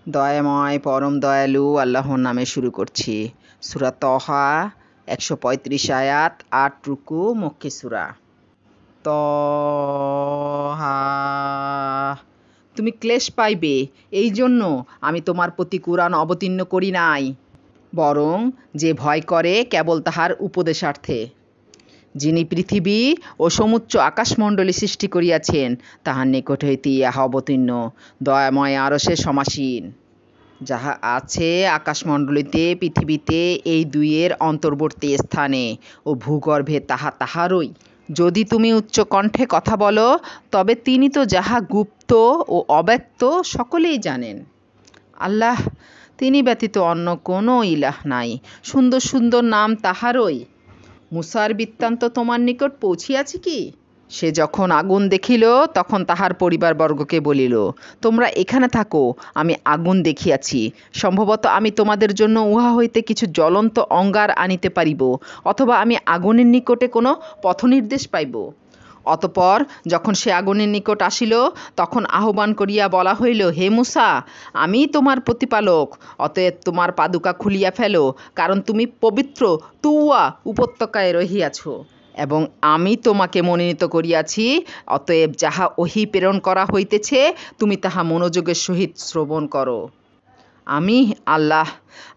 দয়াময় পরম দয়ালু আল্লাহর নামে শুরু করছি। সূরা তহা ১৩৫ আয়াত ৮ রুকু মক্কি সূরা। তহা তুমি ক্লেশ পাইবে, এই জন্য আমি তোমার প্রতি কুরআন অবতীর্ণ করি নাই, বরং যে ভয় করে কেবল তাহার উপদেশার্থে। যিনি পৃথিবী ও সমুচ্চ আকাশমণ্ডলী সৃষ্টি করিয়াছেন, তাহার নিকট হইতে ইহা অবতীর্ণ, দয়াময় আরশে সমাসীন। যাহা আছে আকাশমণ্ডলীতে, পৃথিবীতে, এই দুইয়ের অন্তর্বর্তী স্থানে ও ভূগর্ভে, তাহা তাহারই। যদি তুমি উচ্চ কণ্ঠে কথা বলো, তবে তিনি তো যাহা গুপ্ত ও অব্যক্ত সকলেই জানেন। আল্লাহ, তিনি ব্যতীত অন্য কোনো ইলাহ নাই, সুন্দর সুন্দর নাম তাহারই। মুসার বৃত্তান্ত তোমার নিকট পৌঁছিয়াছে কি? সে যখন আগুন দেখিল, তখন তাহার পরিবারবর্গকে বলিল, তোমরা এখানে থাকো, আমি আগুন দেখিয়াছি। সম্ভবত আমি তোমাদের জন্য উহা হইতে কিছু জ্বলন্ত অঙ্গার আনিতে পারিব, অথবা আমি আগুনের নিকটে কোনো পথনির্দেশ পাইব। অতঃপর যখন সে আগুনের নিকট আসিল, তখন আহ্বান করিয়া বলা হইল, হে মুসা, আমিই তোমার প্রতিপালক, অতএব তোমার পাদুকা খুলিয়া ফেলো, কারণ তুমি পবিত্র তুওয়া উপত্যকায় রহিয়াছ, এবং আমি তোমাকে মনোনীত করিয়াছি। অতএব যাহা ওহী প্রেরণ করা হইতেছে, তুমি তাহা মনোযোগের সহিত শ্রবণ করো। আমি আল্লাহ,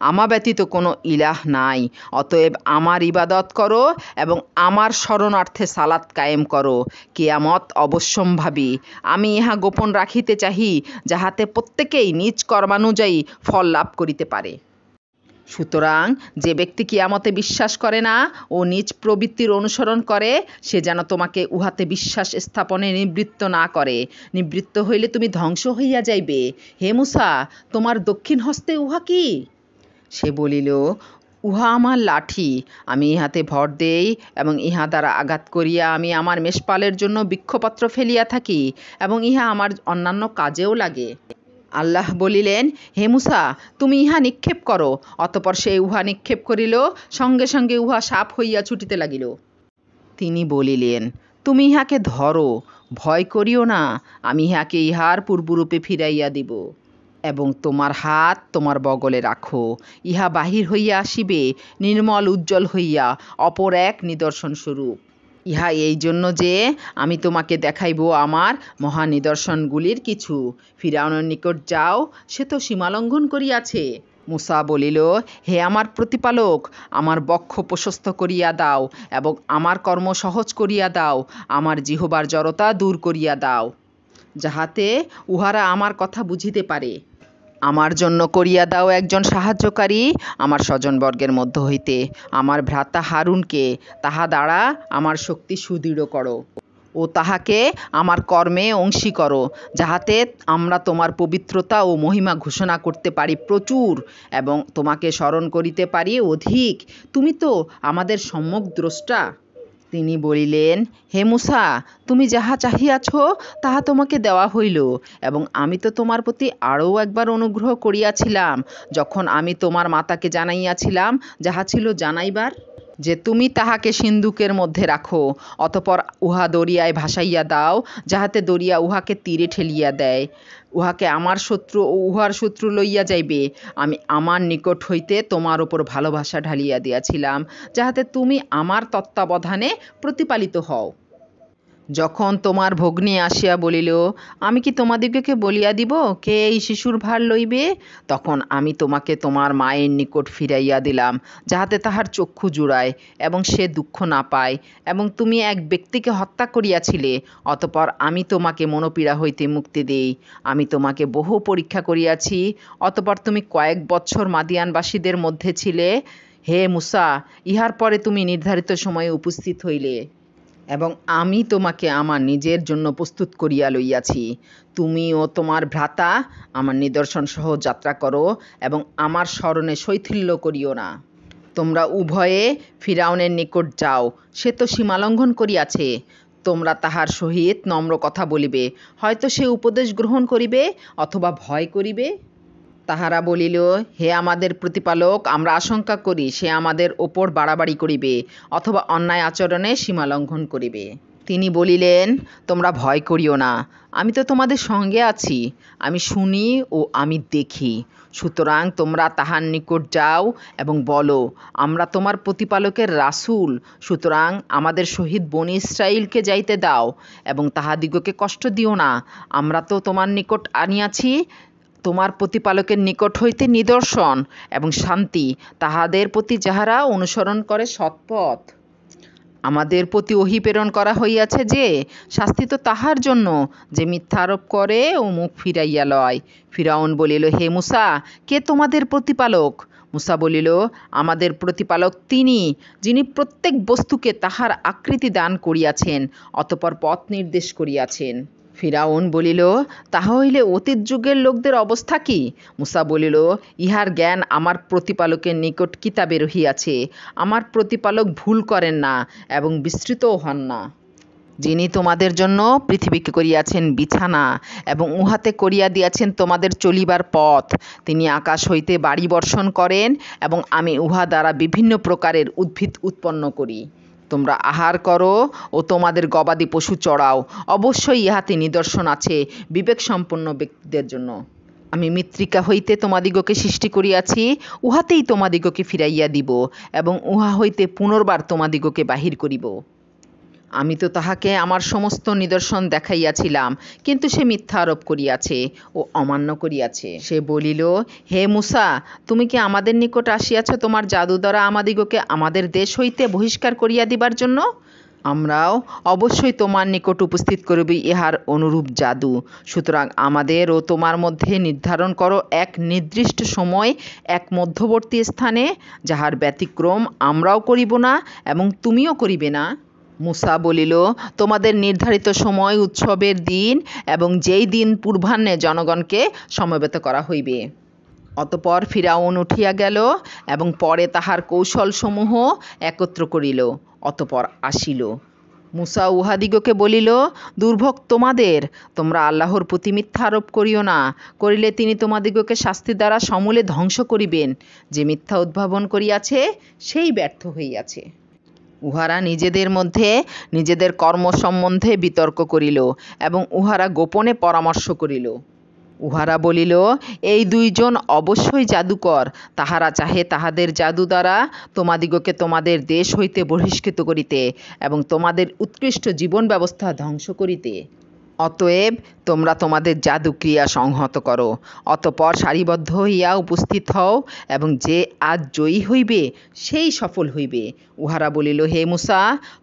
আমা ব্যতীত কোনো ইলাহ নাই, অতএব আমার ইবাদত করো এবং আমার শরণার্থে সালাত কায়েম করো। কিয়ামত অবশ্যম্ভাবী। আমি ইহা গোপন রাখিতে চাহি, যাহাতে প্রত্যেকেই নিজ কর্মানুযায়ী ফল লাভ করিতে পারে। সুতরাং যে ব্যক্তি কিয়ামতে বিশ্বাস করে না ও নিজ প্রবৃত্তির অনুসরণ করে, সে যেন তোমাকে উহাতে বিশ্বাস স্থাপনে নিবৃত্ত না করে। নিবৃত্ত হইলে তুমি ধ্বংস হইয়া যাইবে। হে মুসা, তোমার দক্ষিণ হস্তে উহা কি? সে বলিল, উহা আমার লাঠি। আমি ইহাতে ভর দেই এবং ইহা দ্বারা আঘাত করিয়া আমি আমার মেষপালের জন্য বৃক্ষপত্র ফেলিয়া থাকি, এবং ইহা আমার অন্যান্য কাজেও লাগে। আল্লাহ বলিলেন, হে মুসা, তুমি ইহা নিক্ষেপ করো। অতঃপর সে উহা নিক্ষেপ করিল, সঙ্গে সঙ্গে উহা সাপ হইয়া ছুটিতে লাগিল। তিনি বলিলেন, তুমি ইহাকে ধরো, ভয় করিও না, আমি ইহাকে ইহার পূর্বরূপে ফিরাইয়া দিব। এবং তোমার হাত তোমার বগলে রাখো, ইহা বাহির হইয়া আসিবে নির্মল উজ্জ্বল হইয়া, অপর এক নিদর্শন স্বরূপ। ইহা এই জন্য যে আমি তোমাকে দেখাইব আমার মহানিদর্শনগুলির কিছু। ফিরআউনের নিকট যাও, সে তো সীমালঙ্ঘন করিয়াছে। মুসা বলিল, হে আমার প্রতিপালক, আমার বক্ষ প্রশস্ত করিয়া দাও এবং আমার কর্ম সহজ করিয়া দাও, আমার জিহ্বার জড়তা দূর করিয়া দাও, যাহাতে উহারা আমার কথা বুঝিতে পারে। আমার জন্য করিয়া দাও একজন সাহায্যকারী আমার স্বজনবর্গের মধ্য হইতে, আমার ভ্রাতা হারুনকে, তাহা দ্বারা আমার শক্তি সুদৃঢ় করো ও তাহাকে আমার কর্মে অংশী করো, যাহাতে আমরা তোমার পবিত্রতা ও মহিমা ঘোষণা করতে পারি প্রচুর এবং তোমাকে স্মরণ করিতে পারি অধিক। তুমি তো আমাদের সম্যক দ্রষ্টা। তিনি বলিলেন, হে মুসা, তুমি যাহা চাহিয়াছ তাহা তোমাকে দেওয়া হইল, এবং আমি তো তোমার প্রতি আরও একবার অনুগ্রহ করিয়াছিলাম, যখন আমি তোমার মাতাকে জানাইয়াছিলাম যাহা ছিল জানাইবার, যে তুমি তাহাকে সিন্ধুকের মধ্যে রাখো, অতঃপর উহা দরিয়ায় ভাসাইয়া দাও, যাহাতে দরিয়া উহাকে তীরে ঠেলিয়া দেয়। উহাকে আমার শত্রু ও উহার শত্রু লইয়া যাইবে। আমি আমার নিকট হইতে তোমার উপর ভালোবাসা ঢালিয়া দিয়াছিলাম, যাহাতে তুমি আমার তত্ত্বাবধানে প্রতিপালিত হও। যখন তোমার ভগ্নী আসিয়া বলিল, আমি কি তোমাদিগকে বলিয়া দিব কে এই শিশুর ভার লইবে, তখন আমি তোমাকে তোমার মায়ের নিকট ফিরাইয়া দিলাম, যাহাতে তাহার চক্ষু জুড়ায় এবং সে দুঃখ না পায়, এবং তুমি এক ব্যক্তিকে হত্যা করিয়াছিলে, অতঃপর আমি তোমাকে মনোপীড়া হইতে মুক্তি দেই। আমি তোমাকে বহু পরীক্ষা করিয়াছি, অতঃপর তুমি কয়েক বৎসর মাদিয়ানবাসীদের মধ্যে ছিলে। হে মুসা, ইহার পরে তুমি নির্ধারিত সময়ে উপস্থিত হইলে, এবং আমি তোমাকে আমার নিজের জন্য প্রস্তুত করিয়া লইয়াছি। তুমি ও তোমার ভ্রাতা আমার নিদর্শন সহ যাত্রা করো এবং আমার স্মরণে শৈথিল্য করিও না। তোমরা উভয়ে ফিরআউনের নিকট যাও, সে তো সীমালঙ্ঘন করিয়াছে। তোমরা তাহার সহিত নম্র কথা বলিবে, হয়তো সে উপদেশ গ্রহণ করিবে অথবা ভয় করিবে। তাহারা বলিল, হে আমাদের প্রতিপালক, আমরা আশঙ্কা করি সে আমাদের ওপর বাড়াবাড়ি করিবে অথবা অন্যায় আচরণে সীমালঙ্ঘন করিবে। তিনি বলিলেন, তোমরা ভয় করিও না, আমি তো তোমাদের সঙ্গে আছি, আমি শুনি ও আমি দেখি। সুতরাং তোমরা তাহার নিকট যাও এবং বলো, আমরা তোমার প্রতিপালকের রাসূল, সুতরাং আমাদের সহিত বনী ইসরাইলকে যাইতে দাও এবং তাহাদিগকে কষ্ট দিও না। আমরা তো তোমার নিকট আনিয়াছি তোমার প্রতিপালকের নিকট হইতে নিদর্শন এবং শান্তি তাহাদের প্রতি যাহারা অনুসরণ করে সৎপথ। আমাদের প্রতি ওহী প্রেরণ করা হইয়াছে যে, শাস্তি তো তাহার জন্য যে মিথ্যা আরোপ করে ও মুখ ফিরাইয়া লয়। ফিরআউন বলিল, হে মূসা, কে তোমাদের প্রতিপালক? মূসা বলিল, আমাদের প্রতিপালক তিনি, যিনি প্রত্যেক বস্তুকে তাহার আকৃতি দান করিয়াছেন, অতঃপর পথ নির্দেশ করিয়াছেন। ফিরআউন বলিল, তাহা হইলে অতীত যুগের লোকদের অবস্থা কি? মূসা বলিল, ইহার জ্ঞান আমার প্রতিপালকের নিকট কিতাবে রহিয়াছে। আমার প্রতিপালক ভুল করেন না এবং বিস্মৃতও হন না। যিনি তোমাদের জন্য পৃথিবীকে করিয়াছেন বিছানা এবং উহাতে করিয়া দিয়াছেন তোমাদের চলিবার পথ। তিনি আকাশ হইতে বাড়ি বর্ষণ করেন এবং আমি উহা দ্বারা বিভিন্ন প্রকারের উদ্ভিদ উৎপন্ন করি। তোমরা আহার করো ও তোমাদের গবাদি পশু চড়াও। অবশ্যই ইহাতে নিদর্শন আছে বিবেকসম্পন্ন ব্যক্তিদের জন্য। আমি মৃত্তিকা হইতে তোমাদিগকে সৃষ্টি করিয়াছি, উহাতেই তোমাদিগকে ফিরাইয়া দিব এবং উহা হইতে পুনর্বার তোমাদিগকে বাহির করিব। আমি তো তাহাকে আমার সমস্ত নিদর্শন দেখাইয়াছিলাম, কিন্তু সে মিথ্যা আরোপ করিয়াছে ও অমান্য করিয়াছে। সে বলিল, হে মূসা, তুমি কি আমাদের নিকট আসিয়াছ তোমার জাদু দ্বারা আমাদিগকে আমাদের দেশ হইতে বহিষ্কার করিয়া দিবার জন্য? আমরাও অবশ্যই তোমার নিকট উপস্থিত করিব ইহার অনুরূপ জাদু। সুতরাং আমাদের ও তোমার মধ্যে নির্ধারণ করো এক নির্দিষ্ট সময় এক মধ্যবর্তী স্থানে, যাহার ব্যতিক্রম আমরাও করিব না এবং তুমিও করিবে না। মূসা বলিল, তোমাদের নির্ধারিত সময় উৎসবের দিন এবং যেই দিন পূর্বাহ্নে জনগণকে সমবেত করা হইবে। অতঃপর ফিরআউন উঠিয়া গেল এবং পরে তাহার কৌশলসমূহ একত্র করিল, অতঃপর আসিল। মূসা উহাদিগকে বলিল, দুর্ভোগ তোমাদের, তোমরা আল্লাহর প্রতি মিথ্যা আরোপ করিও না, করিলে তিনি তোমাদিগকে শাস্তি দ্বারা সমূলে ধ্বংস করিবেন। যে মিথ্যা উদ্ভাবন করিয়াছে সেই ব্যর্থ হইয়াছে। উহারা নিজেদের মধ্যে নিজেদের কর্ম সম্বন্ধে বিতর্ক করিল এবং উহারা গোপনে পরামর্শ করিল। উহারা বলিল, এই দুইজন অবশ্যই জাদুকর, তাহারা চাহে তাহাদের জাদু দ্বারা তোমাদিগকে তোমাদের দেশ হইতে বহিষ্কৃত করিতে এবং তোমাদের উৎকৃষ্ট জীবন ব্যবস্থা ধ্বংস করিতে। অতএব তোমরা তোমাদের জাদুক্রিয়া সংহত করো, অতঃপর সারিবদ্ধ হইয়া উপস্থিত হও এবং যে আজ জয়ী হইবে সেই সফল হইবে। উহারা বলিল, হে মূসা,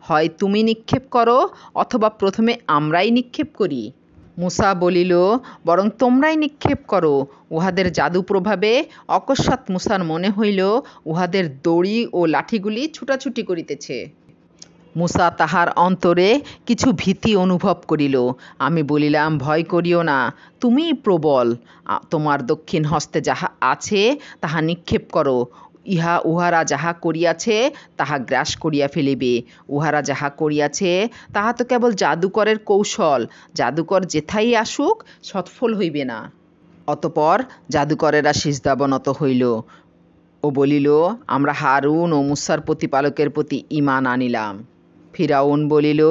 হয় তুমি নিক্ষেপ করো অথবা প্রথমে আমরাই নিক্ষেপ করি। মূসা বলিল, বরং তোমরাই নিক্ষেপ করো। উহাদের জাদু প্রভাবে অকস্মাৎ মূসার মনে হইল উহাদের দড়ি ও লাঠিগুলি ছুটাছুটি করিতেছে। মূসা তাহার অন্তরে কিছু ভীতি অনুভব করিল। আমি বলিলাম, ভয় করিও না, তুমিই প্রবল। তোমার দক্ষিণ হস্তে যাহা আছে তাহা নিক্ষেপ করো। উহারা যাহা করিয়াছে তাহা গ্রাস করিয়া ফেলিবে। উহারা যাহা করিয়াছে তাহা তো কেবল জাদুকরের কৌশল। জাদুকর যেথায় আসুক সফল হইবে না। অতঃপর জাদুকরেরা সিজদাবনত হইল ও বলিল, আমরা হারুন ও মূসার প্রতিপালকের প্রতি ঈমান আনিলাম। ফিরআউন বলিল,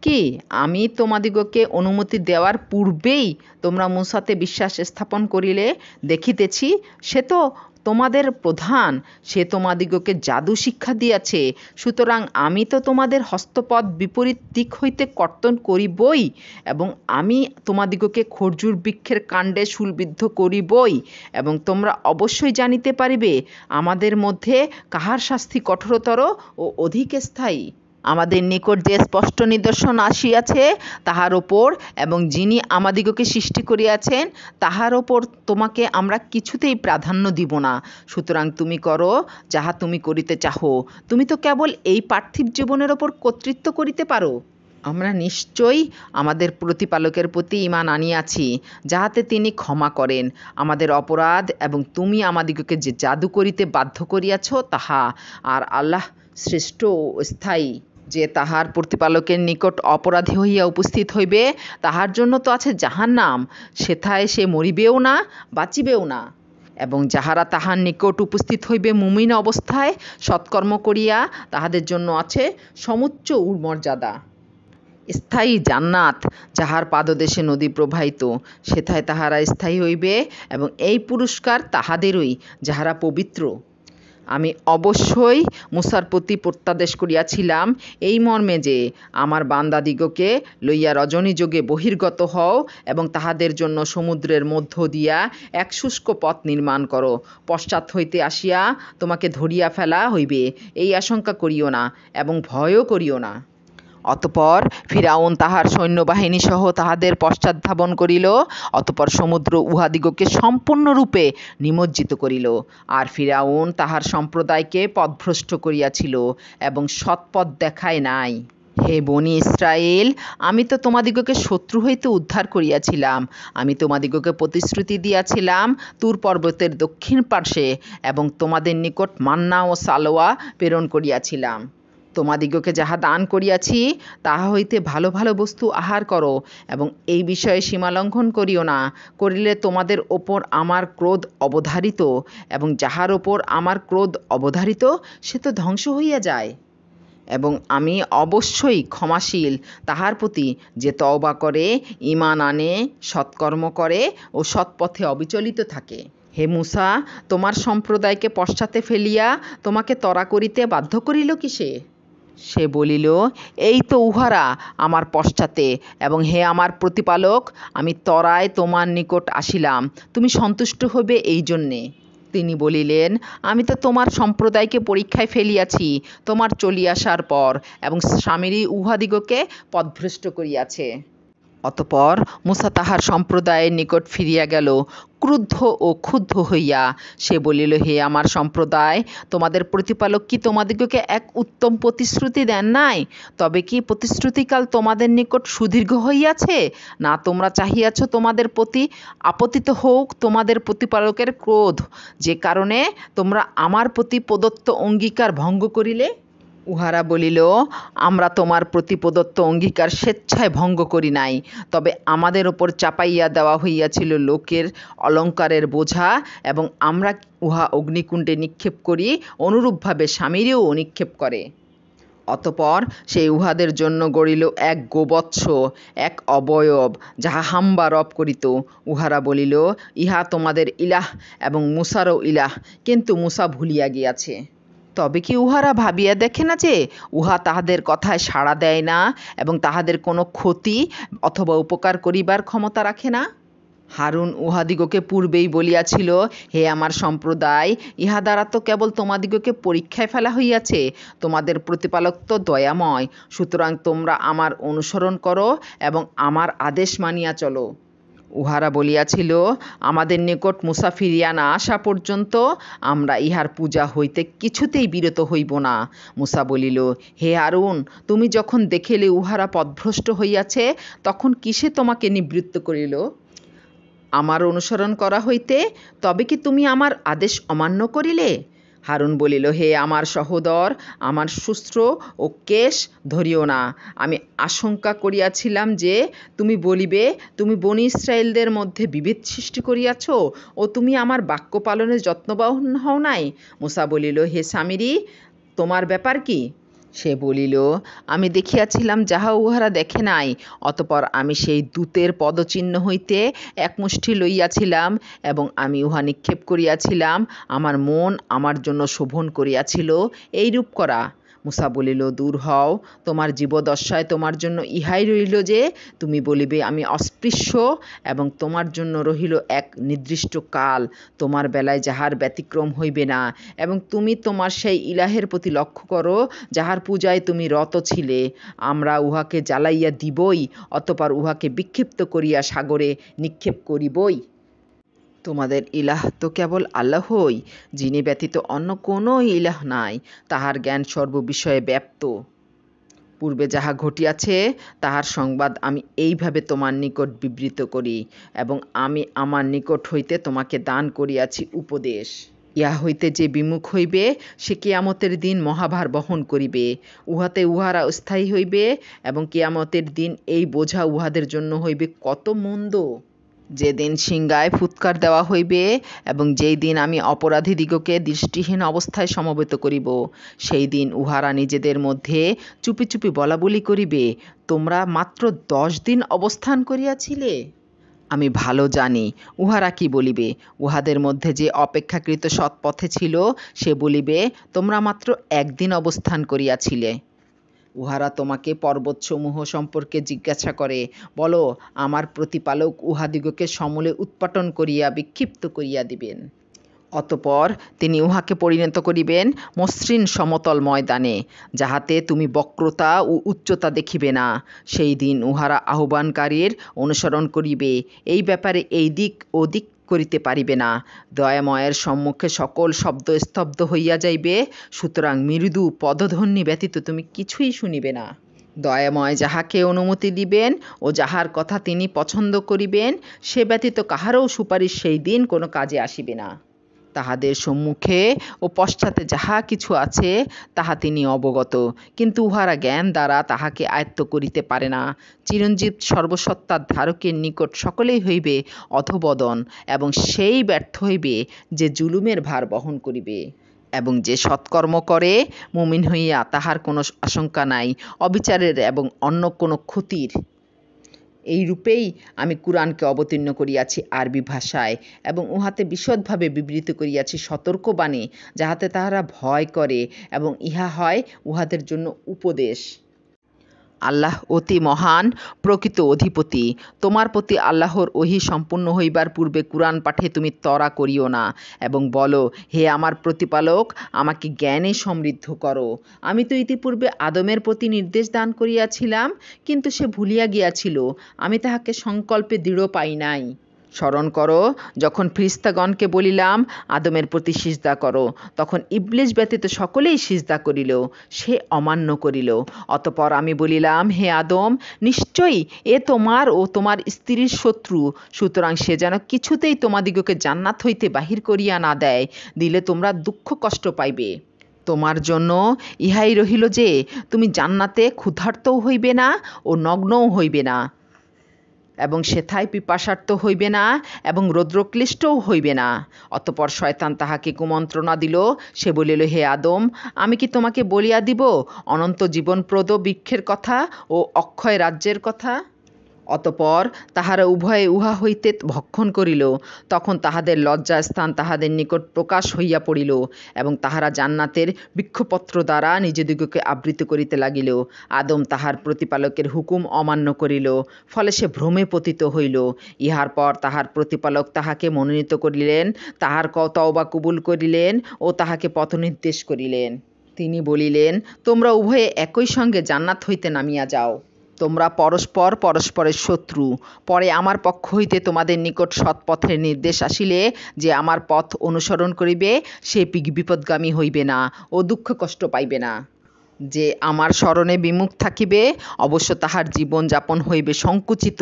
কি আমি তোমাদিগকে অনুমতি দেওয়ার পূর্বেই তোমরা মূসাতে বিশ্বাস স্থাপন করিলে? দেখিতেছি সে তো তোমাদের প্রধান, সে তোমাদিগকে জাদু শিক্ষা দিয়াছে। সুতরাং আমি তো তোমাদের হস্তপদ বিপরীত দিক হইতে কর্তন করিবই এবং আমি তোমাদিগকে খর্জুর বৃক্ষের কাণ্ডে শূলবিদ্ধ করিবই এবং তোমরা অবশ্যই জানিতে পারিবে আমাদের মধ্যে কাহার শাস্তি কঠোরতর ও অধিক স্থায়ী। আমাদের নিকট যে স্পষ্ট নিদর্শন আসিয়াছে তাহার ওপর এবং যিনি আমাদিগকে সৃষ্টি করিয়াছেন তাহার ওপর তোমাকে আমরা কিছুতেই প্রাধান্য দিব না। সুতরাং তুমি করো যাহা তুমি করিতে চাহো। তুমি তো কেবল এই পার্থিব জীবনের ওপর কর্তৃত্ব করিতে পারো। আমরা নিশ্চয়ই আমাদের প্রতিপালকের প্রতি ঈমান আনিয়াছি, যাহাতে তিনি ক্ষমা করেন আমাদের অপরাধ এবং তুমি আমাদিগকে যে জাদু করিতে বাধ্য করিয়াছ তাহা। আর আল্লাহ শ্রেষ্ঠ ও স্থায়ী। যে তাহার প্রতিপালকের নিকট অপরাধী হইয়া উপস্থিত হইবে তাহার জন্য তো আছে জাহান্নাম, সেথায় সে মরিবেও না, বাঁচিবেও না। এবং যাহারা তাহার নিকট উপস্থিত হইবে মুমিন অবস্থায় সৎকর্ম করিয়া, তাহাদের জন্য আছে সমুচ্চ মর্যাদা। স্থায়ী জান্নাত, যাহার পাদদেশে নদী প্রবাহিত, সেথায় তাহারা স্থায়ী হইবে, এবং এই পুরস্কার তাহাদেরই যাহারা পবিত্র। আমি অবশ্যই মূসার প্রতি প্রত্যাদেশ করিয়াছিলাম এই মর্মে যে, আমার বান্দাদিগকে লইয়া রজনীযোগে বহির্গত হও এবং তাহাদের জন্য সমুদ্রের মধ্য দিয়া এক শুষ্ক পথ নির্মাণ করো। পশ্চাৎ হইতে আসিয়া তোমাকে ধরিয়া ফেলা হইবে, এই আশঙ্কা করিও না এবং ভয়ও করিও না। অতঃপর ফিরআউন তাহার সৈন্যবাহিনী সহ তাহাদের পশ্চাৎধাবন করিল। অতঃপর সমুদ্র উহাদিগকে সম্পূর্ণরূপে নিমজ্জিত করিল। আর ফিরআউন তাহার সম্প্রদায়কে পথভ্রষ্ট করিয়াছিল এবং সৎপথ দেখায় নাই। হে বনি ইসরায়েল, আমি তো তোমাদিগকে শত্রু হইতে উদ্ধার করিয়াছিলাম। আমি তোমাদিগকে প্রতিশ্রুতি দিয়াছিলাম তুর পর্বতের দক্ষিণ পার্শ্বে, এবং তোমাদের নিকট মান্না ও সালোয়া প্রেরণ করিয়াছিলাম। তোমাদিগকে যাহা দান করিয়াছি তাহা হইতে ভালো ভালো বস্তু আহার করো, এবং এই বিষয়ে সীমালঙ্ঘন করিও না, করিলে তোমাদের ওপর আমার ক্রোধ অবধারিত, এবং যাহার ওপর আমার ক্রোধ অবধারিত সে তো ধ্বংস হইয়া যায়। এবং আমি অবশ্যই ক্ষমাশীল তাহার প্রতি যে তওবা করে, ঈমান আনে, সৎকর্ম করে ও সৎপথে অবিচলিত থাকে। হে মূসা, তোমার সম্প্রদায়কে পশ্চাতে ফেলিয়া তোমাকে ত্বরা করিতে বাধ্য করিল কিসে? সে বলিল, এই তো উহারা আমার পশ্চাতে, এবং হে আমার প্রতিপালক, আমি ত্বরায় তোমার নিকট আসিলাম, তুমি সন্তুষ্ট হইবে এই জন্যে। তিনি বলিলেন, আমি তো তোমার সম্প্রদায়কে পরীক্ষায় ফেলিয়াছি তোমার চলিয়া আসার পর, এবং সামিরী উহাদিগকে পথভ্রষ্ট করিয়াছে। অতঃপর মূসা তাহার সম্প্রদায়ের নিকট ফিরিয়া গেল, ক্রুদ্ধ ও ক্ষুব্ধ হইয়া। সে বলিল, হে আমার সম্প্রদায়, তোমাদের প্রতিপালক কি তোমাদিগকে এক উত্তম প্রতিশ্রুতি দেন নাই? তবে কি প্রতিশ্রুতিকাল তোমাদের নিকট সুদীর্ঘ হইয়াছে? না তোমরা চাহিয়াছ তোমাদের প্রতি আপতিত হোক তোমাদের প্রতিপালকের ক্রোধ, যে কারণে তোমরা আমার প্রতি প্রদত্ত অঙ্গীকার ভঙ্গ করিলে? উহারা বলিল, আমরা তোমার প্রতি প্রদত্ত অঙ্গীকার স্বেচ্ছায় ভঙ্গ করি নাই, তবে আমাদের ওপর চাপাইয়া দেওয়া হইয়াছিল লোকের অলঙ্কারের বোঝা, এবং আমরা উহা অগ্নিকুণ্ডে নিক্ষেপ করি, অনুরূপভাবে স্বামীরও নিক্ষেপ করে। অতঃপর সে উহাদের জন্য গড়িল এক গোবৎস, এক অবয়ব, যাহা হাম্বা রব করিত। উহারা বলিল, ইহা তোমাদের ইলাহ এবং মূসারও ইলাহ, কিন্তু মূসা ভুলিয়া গিয়াছে। তবে কি উহারা ভাবিয়া দেখে না যে উহা তাহাদের কথায় সাড়া দেয় না, এবং তাহাদের কোনো ক্ষতি অথবা উপকার করিবার ক্ষমতা রাখে না? হারুন উহাদিগকে পূর্বেই বলিয়াছিল, হে আমার সম্প্রদায়, ইহা দ্বারা তো কেবল তোমাদিগকে পরীক্ষায় ফেলা হইয়াছে, তোমাদের প্রতিপালক তো দয়াময়, সুতরাং তোমরা আমার অনুসরণ করো এবং আমার আদেশ মানিয়া চলো। উহারা বলিয়াছিল, আমাদের নিকট মূসা ফিরিয়া না আসা পর্যন্ত আমরা ইহার পূজা হইতে কিছুতেই বিরত হইব না। মূসা বলিল, হে হারুন, তুমি যখন দেখিলে উহারা পথভ্রষ্ট হইয়াছে, তখন কিসে তোমাকে নিবৃত্ত করিল আমার অনুসরণ করা হইতে? তবে কি তুমি আমার আদেশ অমান্য করিলে? হারুন বলিল, হে আমার সহোদর, আমার শুশ্র ও কেশ ধরিও না। আমি আশঙ্কা করিয়াছিলাম যে তুমি বলিবে, তুমি বনি ইসরায়েলদের মধ্যে বিভেদ সৃষ্টি করিয়াছ, ও তুমি আমার বাক্য পালনের যত্নবান হও নাই। মূসা বলিল, হে সামিরী, তোমার ব্যাপার কি? সে বলিল, আমি দেখিয়াছিলাম যাহা উহারা দেখে নাই। অতঃপর আমি সেই দূতের পদচিহ্ন হইতে এক মুষ্টি লইয়াছিলাম, এবং আমি উহা নিক্ষেপ করিয়াছিলাম। আমার মন আমার জন্য শোভন করিয়াছিল এইরূপ করা। মূসা বলিল, দূর হও, তোমার জীবদশায় তোমার জন্য ইহাই রহিল যে তুমি বলিবে আমি অস্পৃশ্য, এবং তোমার জন্য রহিল এক নির্দিষ্ট কাল, তোমার বেলায় যাহার ব্যতিক্রম হইবে না, এবং তুমি তোমার সেই ইলাহের প্রতি লক্ষ্য করো যাহার পূজায় তুমি রত ছিলে। আমরা উহাকে জ্বালাইয়া দিবই, অতঃপর উহাকে বিক্ষিপ্ত করিয়া সাগরে নিক্ষেপ করিবই। তোমাদের ইলাহ তো কেবল আল্লাহই, যিনি ব্যতীত অন্য কোনো ইলাহ নাই, তাহার জ্ঞান সর্ববিষয়ে ব্যাপ্ত। পূর্বে যাহা ঘটিয়াছে তাহার সংবাদ আমি এইভাবে তোমার নিকট বিবৃত করি, এবং আমি আমার নিকট হইতে তোমাকে দান করিয়াছি উপদেশ। ইহা হইতে যে বিমুখ হইবে সে কিয়ামতের দিন মহাভার বহন করিবে, উহাতে উহারা স্থায়ী হইবে, এবং কিয়ামতের দিন এই বোঝা উহাদের জন্য হইবে কত মন্দ। যেদিন সিংহায় ফুৎকার দেওয়া হইবে এবং যেই দিন আমি অপরাধীদিগকে দৃষ্টিহীন অবস্থায় সমবেত করিব, সেই দিন উহারা নিজেদের মধ্যে চুপি চুপি বলাবলি করিবে, তোমরা মাত্র 10 দিন অবস্থান করিয়াছিলে। আমি ভালো জানি উহারা কি বলিবে। উহাদের মধ্যে যে অপেক্ষাকৃত সৎপথে ছিল, সে বলিবে, তোমরা মাত্র 1 দিন অবস্থান করিয়াছিলে। উহারা তোমাকে পর্বতসমূহ সম্পর্কে জিজ্ঞাসা করে, বলো, আমার প্রতিপালক উহাদিগকে সমূলে উৎপাটন করিয়া বিক্ষিপ্ত করিয়া দিবেন। অতঃপর তিনি উহাকে পরিণত করিবেন মসৃণ সমতল ময়দানে, যাহাতে তুমি বক্রতা ও উচ্চতা দেখিবে না। সেই দিন উহারা আহ্বানকারীর অনুসরণ করিবে, এই ব্যাপারে এই দিক ও দিক করিতে পারিবে না। দয়াময়ের সম্মুখে সকল শব্দ স্তব্ধ হইয়া যাইবে, সুতরাং মৃদু পদধ্বনি ব্যতীত তুমি কিছুই শুনিবে না। দয়াময় যাহাকে অনুমতি দিবেন ও যাহার কথা তিনি পছন্দ করিবেন, সে ব্যতীত কাহারও সুপারিশ সেই দিন কোনো কাজে আসিবে না। তাহাদের সম্মুখে ও পশ্চাতে যাহা কিছু আছে তাহা তিনি অবগত, কিন্তু উহারা জ্ঞান দ্বারা তাহাকে আয়ত্ত করিতে পারে না। চিরঞ্জীব সর্বসত্তার ধারকের নিকট সকলেই হইবে অধোবদন, এবং সেই ব্যর্থ হইবে যে জুলুমের ভার বহন করিবে। এবং যে সৎকর্ম করে মুমিন হইয়া তাহার কোনো আশঙ্কা নাই অবিচারের এবং অন্য কোনো ক্ষতির। এই রূপেই আমি কুরআনকে অবতীর্ণ করিয়াছি আরবি ভাষায়, এবং উহাতে বিশদভাবে বিবৃত করিয়াছি সতর্কবাণী, যাহাতে তাহারা ভয় করে, এবং ইহা হয় উহাদের জন্য উপদেশ। আল্লাহ অতি মহান, প্রকৃত অধিপতি। তোমার প্রতি আল্লাহর ওহী সম্পূর্ণ হইবার পূর্বে কুরআন পাঠে তুমি ত্বরা করিও না, এবং বলো, হে আমার প্রতিপালক, আমাকে জ্ঞানে সমৃদ্ধ করো। আমি তো ইতিপূর্বে আদমের প্রতি নির্দেশ দান করিয়াছিলাম, কিন্তু সে ভুলিয়া গিয়াছিল, আমি তাহাকে সংকল্পে দৃঢ় পাই নাই। স্মরণ করো, যখন ফেরেশতাগণকে বলিলাম আদমের প্রতি সিজদা করো, তখন ইবলীস ব্যতীত সকলেই সিজদা করিল, সে অমান্য করিল। অতঃপর আমি বলিলাম, হে আদম, নিশ্চয়ই এ তোমার ও তোমার স্ত্রীর শত্রু, সুতরাং সে যেন কিছুতেই তোমাদিগকে জান্নাত হইতে বাহির করিয়া না দেয়, দিলে তোমরা দুঃখ কষ্ট পাইবে। তোমার জন্য ইহাই রহিল যে, তুমি জান্নাতে ক্ষুধার্তও হইবে না ও নগ্নও হইবে না, এবং সেথায় পিপাসার্ত হইবে না এবং রৌদ্রক্লিষ্টও হইবে না। অতঃপর শয়তান তাহাকে কুমন্ত্রণা দিল। সে বলিল, হে আদম, আমি কি তোমাকে বলিয়া দিব অনন্ত জীবনপ্রদ বৃক্ষের কথা ও অক্ষয় রাজ্যের কথা? অতঃপর তাহারা উভয়ে উহা হইতে ভক্ষণ করিল। তখন তাহাদের লজ্জাস্থান তাহাদের নিকট প্রকাশ হইয়া পড়িল, এবং তাহারা জান্নাতের বৃক্ষপত্র দ্বারা নিজেদিগকে আবৃত করিতে লাগিল। আদম তাহার প্রতিপালকের হুকুম অমান্য করিল, ফলে সে ভ্রমে পতিত হইল। ইহার পর তাহার প্রতিপালক তাহাকে মনোনীত করিলেন, তাহার তওবা কবুল করিলেন ও তাহাকে পথনির্দেশ করিলেন। তিনি বলিলেন, তোমরা উভয়ে একই সঙ্গে জান্নাত হইতে নামিয়া যাও। তোমরা পরস্পর পরস্পরের শত্রু। পরে আমার পক্ষ হইতে তোমাদের নিকট সৎপথের নির্দেশ আসিলে যে আমার পথ অনুসরণ করিবে, সে বিপদগামী হইবে না ও দুঃখ কষ্ট পাইবে না। যে আমার স্মরণে বিমুখ থাকিবে, অবশ্য তাহার জীবন যাপন হইবে সংকুচিত,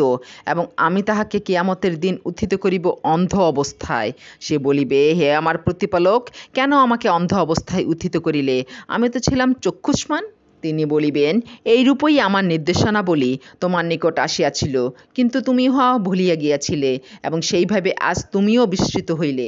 এবং আমি তাহাকে কিয়ামতের দিন উত্থিত করিব অন্ধ অবস্থায়। সে বলিবে, হে আমার প্রতিপালক, কেন আমাকে অন্ধ অবস্থায় উত্থিত করিলে? আমি তো ছিলাম চক্ষুষ্মান। তিনি বলিবেন, এইরূপই আমার নির্দেশনাবলী তোমার নিকট আসিয়াছিল, কিন্তু তুমি উহা ভুলিয়া গিয়াছিলে, এবং সেইভাবে আজ তুমিও বিস্মৃত হইলে।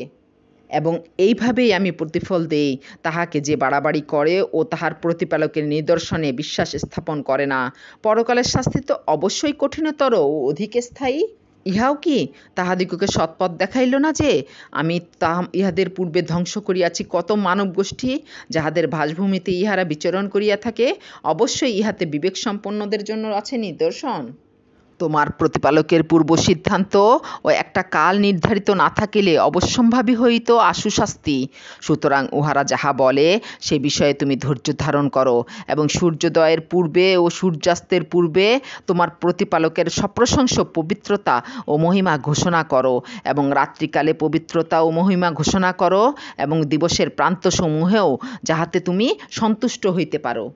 এবং এইভাবেই আমি প্রতিফল দেই তাহাকে যে বাড়াবাড়ি করে ও তাহার প্রতিপালকের নিদর্শনে বিশ্বাস স্থাপন করে না। পরকালের শাস্তি তো অবশ্যই কঠিনতর ও অধিক স্থায়ী। ইহাও কি তাহাদিগকে সৎপথ দেখাইল না যে, আমি ইহাদের পূর্বে ধ্বংস করিয়াছি কত মানব গোষ্ঠী, যাহাদের ভাসভূমিতে ইহারা বিচরণ করিয়া থাকে। অবশ্যই ইহাতে বিবেক সম্পন্নদের জন্য আছে নিদর্শন। তোমার প্রতিপালকের পূর্ব সিদ্ধান্ত ও একটা কাল নির্ধারিত না থাকিলে অবশ্যম্ভাবী হইত আশু শাস্তি। সুতরাং উহারা যাহা বলে সে বিষয়ে তুমি ধৈর্য ধারণ করো, এবং সূর্যোদয়ের পূর্বে ও সূর্যাস্তের পূর্বে তোমার প্রতিপালকের সপ্রশংস পবিত্রতা ও মহিমা ঘোষণা করো, এবং রাত্রিকালে পবিত্রতা ও মহিমা ঘোষণা করো, এবং দিবসের প্রান্তসমূহেও, যাহাতে তুমি সন্তুষ্ট হইতে পারো।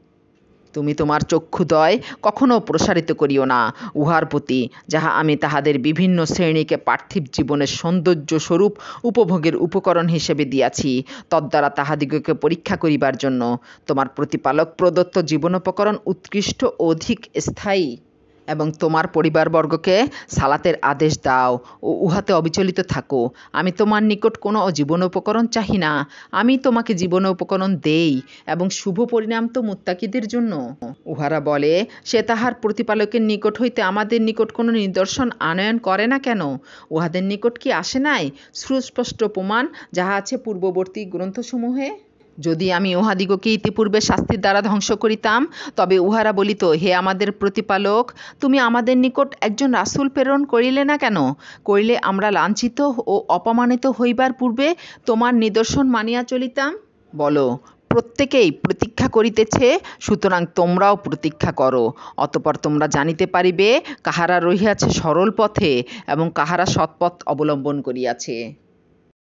তুমি তোমার চক্ষুদ্বয় কখনও প্রসারিত করিও না উহার প্রতি, যাহা আমি তাহাদের বিভিন্ন শ্রেণীকে পার্থিব জীবনের সৌন্দর্যস্বরূপ উপভোগের উপকরণ হিসেবে দিয়াছি, তদ্বারা তাহাদিগকে পরীক্ষা করিবার জন্য। তোমার প্রতিপালক প্রদত্ত জীবনোপকরণ উৎকৃষ্ট অধিক স্থায়ী। এবং তোমার পরিবারবর্গকে সালাতের আদেশ দাও ও উহাতে অবিচলিত থাকো। আমি তোমার নিকট কোনো জীবনোপকরণ চাহি না, আমি তোমাকে জীবনোপকরণ দেই, এবং শুভ পরিণাম তো মুত্তাকিদের জন্য। উহারা বলে, সে তাহার প্রতিপালকের নিকট হইতে আমাদের নিকট কোনো নিদর্শন আনয়ন করে না কেন? উহাদের নিকট কি আসে নাই সুস্পষ্ট প্রমাণ, যাহা আছে পূর্ববর্তী গ্রন্থসমূহে? যদি আমি উহাদিগকে ইতিপূর্বে শাস্তির দ্বারা ধ্বংস করিতাম, তবে উহারা বলিত, হে আমাদের প্রতিপালক, তুমি আমাদের নিকট একজন রাসূল প্রেরণ করিলে না কেন? করিলে আমরা লাঞ্ছিত ও অপমানিত হইবার পূর্বে তোমার নিদর্শন মানিয়া চলিতাম। বলো, প্রত্যেকেই প্রতীক্ষা করিতেছে, সুতরাং তোমরাও প্রতীক্ষা করো। অতঃপর তোমরা জানিতে পারিবে কাহারা রহিয়াছে সরল পথে এবং কাহারা সৎপথ অবলম্বন করিয়াছে।